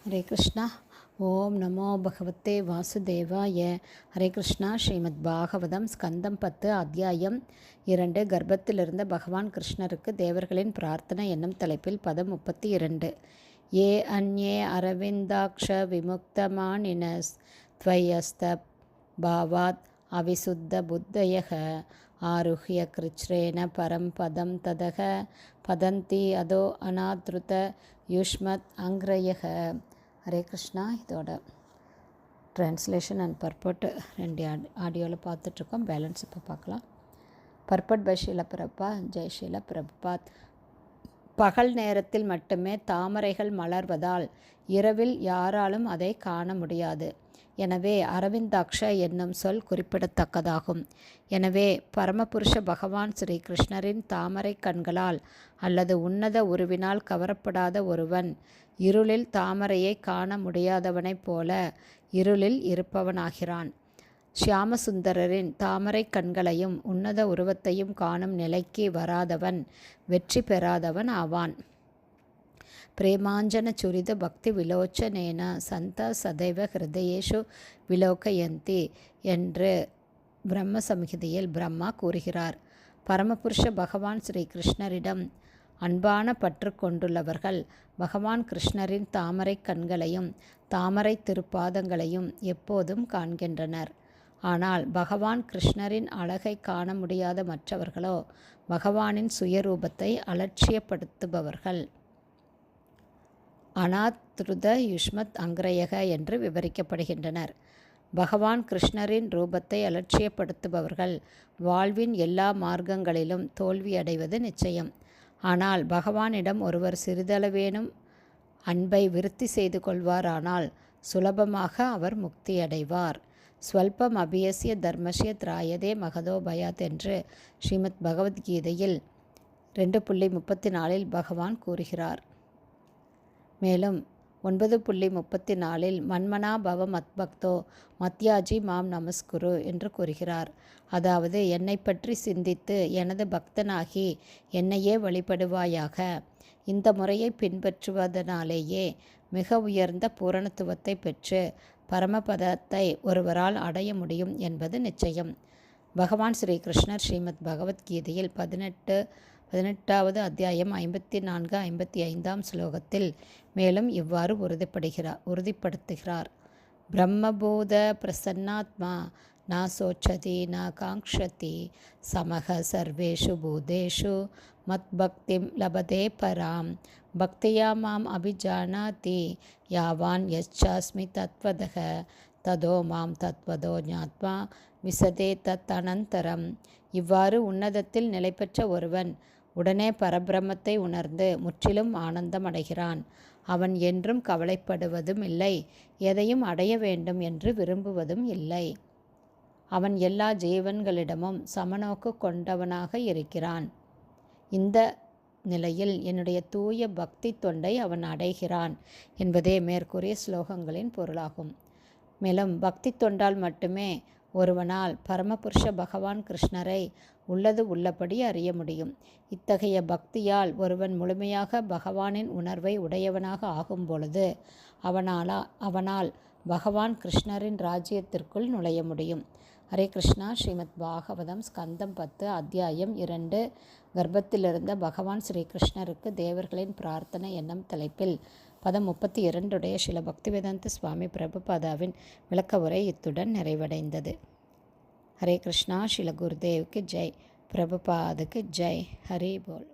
ஹரே கிருஷ்ணா. ஓம் நமோ பகவத்தே வாசுதேவாய. ஹரே கிருஷ்ணா. ஸ்ரீமத் பாகவதம் ஸ்கந்தம் 10 அத்தியாயம் 2 கர்ப்பத்திலிருந்த பகவான் கிருஷ்ணருக்கு தேவர்களின் பிரார்த்தனை என்னும் தலைப்பில் பதம் 32. ஏ அந்யே அரவிந்தாக்ஷ விமுக்தமானினஸ் த்வயஸ்த பாவாத் அவிசுத்த புத்தயக ஆருஹ்ய கிருச்ரேன பரம் பதம் ததக பதந்தி அதோ அநாத்ருத யுஷ்மத் அங்ரயக. ஹரே கிருஷ்ணா. இதோட ட்ரான்ஸ்லேஷன் அண்ட் பர்பட் ரெண்டு ஆடியோவில் பார்த்துட்ருக்கோம். பேலன்ஸ் இப்போ பார்க்கலாம். பர்பட் பை ஷீல பிரபா. ஜெய் ஷீல பிரபாத். பகல் நேரத்தில் மட்டுமே தாமரைகள் மலர்வதால் இரவில் யாராலும் அதை காண முடியாது. எனவே அரவிந்தாக்ஷ என்னும் சொல் குறிப்பிடத்தக்கதாகும். எனவே பரமபுருஷ பகவான் ஸ்ரீ கிருஷ்ணரின் தாமரை கண்களால் அல்லது உன்னத உருவினால் கவரப்படாத ஒருவன் இருளில் தாமரையை காண முடியாதவனைப் போல இருளில் இருப்பவனாகிறான். ஷியாமசுந்தரரின் தாமரை கண்களையும் உன்னத உருவத்தையும் காணும் நிலைக்கு வராதவன் வெற்றி பெறாதவன் ஆவான். பிரேமாஞ்சன சுரித பக்தி விலோச்சனேன சந்த சதைவ ஹிருதயேஷு விலோகயந்தி என்று பிரம்ம சம்ஹிதையில் பிரம்மா கூறுகிறார். பரமபுருஷ பகவான் ஸ்ரீ கிருஷ்ணரிடம் அன்பான பற்று கொண்டுள்ளவர்கள் பகவான் கிருஷ்ணரின் தாமரை கண்களையும் தாமரை திருப்பாதங்களையும் எப்போதும் காண்கின்றனர். ஆனால் பகவான் கிருஷ்ணரின் அழகை காண முடியாத மற்றவர்களோ பகவானின் சுயரூபத்தை அலட்சியப்படுத்துபவர்கள். அநாத்ருத யுஷ்மத் அங்ரயக என்று விவரிக்கப்படுகின்றனர். பகவான் கிருஷ்ணரின் ரூபத்தை அலட்சியப்படுத்துபவர்கள் வாழ்வின் எல்லா மார்க்கங்களிலும் தோல்வியடைவது நிச்சயம். ஆனால் பகவானிடம் ஒருவர் சிறிதளவேனும் அன்பை விருத்தி செய்து கொள்வாரானால் சுலபமாக அவர் முக்தியடைவார். ஸ்வல்பம் அபியசிய தர்மஸ்ய திராயதே மகதோ பயாத் என்று ஸ்ரீமத் பகவத்கீதையில் 2.34 பகவான் கூறுகிறார். மேலும் 9.34 மன்மனா பவ மத்பக்தோ மத்யாஜி மாம் நமஸ்குரு என்று கூறுகிறார். அதாவது என்னை பற்றி சிந்தித்து எனது பக்தனாகி என்னையே வழிபடுவாயாக. இந்த முறையை பின்பற்றுவதனாலேயே மிக உயர்ந்த பூரணத்துவத்தை பெற்று பரமபதத்தை ஒருவரால் அடைய முடியும் என்பது நிச்சயம். பகவான் ஸ்ரீ கிருஷ்ணர் ஸ்ரீமத் பகவத்கீதையில் 18வது அத்தியாயம் 54-55 ஸ்லோகத்தில் மேலும் இவ்வாறு உறுதிப்படுத்துகிறார். பிரம்மபூத பிரசன்னாத்மா ந சோச்சதி ந காங்க்ஷதி சமக சர்வேஷு பூதேஷு மத் பக்திம் லபதே பராம் பக்தியா மாம் அபிஜானாதி யாவான் யச்சாஸ்மி தத்வதக ததோ மாம் தத்வதோ ஞாத்மா விசதே தத் அனந்தரம். இவ்வாறு உன்னதத்தில் நிலை பெற்ற ஒருவன் உடனே பரபிரமத்தை உணர்ந்து முற்றிலும் ஆனந்தம் அடைகிறான். அவன் என்றும் கவலைப்படுவதும் இல்லை, எதையும் அடைய வேண்டும் என்று விரும்புவதும் இல்லை. அவன் எல்லா ஜீவன்களிடமும் சமநோக்கு கொண்டவனாக இருக்கிறான். இந்த நிலையில் என்னுடைய தூய பக்தி தொண்டை அவன் அடைகிறான் என்பதே மேற்கூறிய ஸ்லோகங்களின் பொருளாகும். மேலும் பக்தி தொண்டால் மட்டுமே ஒருவனால் பரமபுருஷ பகவான் கிருஷ்ணரை உள்ளது உள்ளபடி அறிய முடியும். இத்தகைய பக்தியால் ஒருவன் முழுமையாக பகவானின் உணர்வை உடையவனாக ஆகும் பொழுது அவனால் பகவான் கிருஷ்ணரின் ராஜ்யத்திற்குள் நுழைய முடியும். ஹரே கிருஷ்ணா. ஸ்ரீமத் பாகவதம் ஸ்கந்தம் 10 அத்தியாயம் 2 கர்ப்பத்திலிருந்த பகவான் ஸ்ரீ கிருஷ்ணருக்கு தேவர்களின் பிரார்த்தனை என்னும் தலைப்பில் பதம் 32 ஸ்ரீல பக்திவேதாந்த சுவாமி பிரபுபாதாவின் விளக்க உரை இத்துடன் நிறைவடைந்தது. ஹரே கிருஷ்ணா. ஸ்ரீல குருதேவுக்கு ஜெய். பிரபுபாதுக்கு ஜெய். ஹரி போல்.